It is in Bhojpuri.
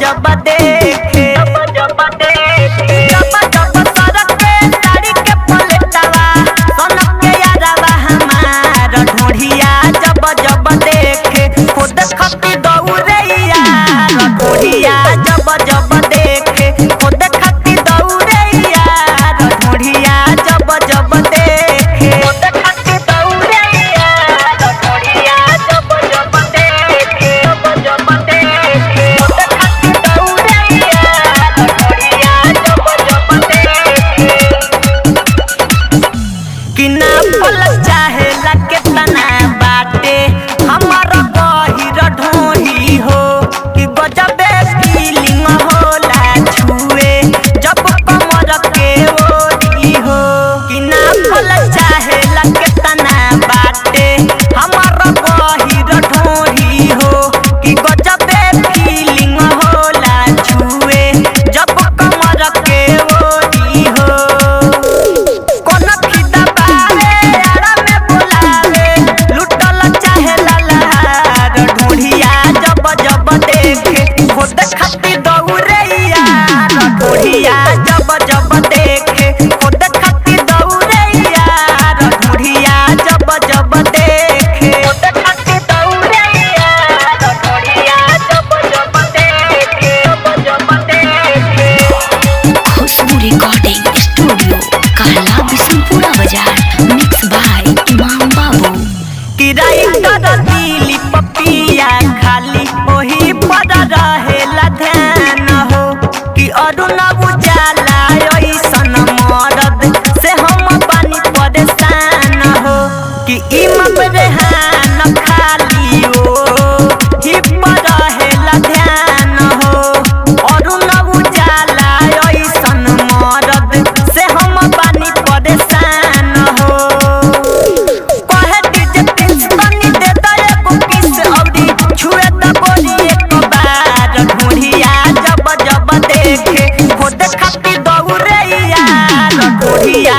जब देखे जब सड़क के साड़ी के पलटवा सोनम के यारवा हमार ढोढ़िया जब देखे खुद खती दौड़े यार ढोढ़िया जब देखे खुद खती दौड़े यार ढोढ़िया जब देखे खुद खती दौड़े यार ढोढ़िया जब देखे किना पल चाहे लगे तना बाटे हमारा गहिर ढोही हो कि गजबे फीलिंग होला छुए जब कमर के ओरी हो किना पल चाहे लगे तना बाटे हमारा गहिर ढोही हो कि गजबे फीलिंग होला छुए जब कमर के ओरी हो खुद खती दौड़े यार ढोढ़िया जब देखे खुद खती दौड़े यार ढोढ़िया जब देखे खुद खती दौड़े यार ढोढ़िया जब देखे खुशबू रिकॉर्डिंग स्टूडियो कहला बिशनपुरा बाजार मिक्स बाय इमाम बाबू किराई कर दिली पपिया खाली ओही पर रहेला ध्यान हो कि अरुण उजाला ऐसन मरद से हम बानी परेशान हो कि इमाम रेहान खाली ओ ही पर रहेला ध्यान हो अरुण उजाला ऐसन मरद से हम बानी परेशान हो खुद खती दौड़े यार ढोढ़िया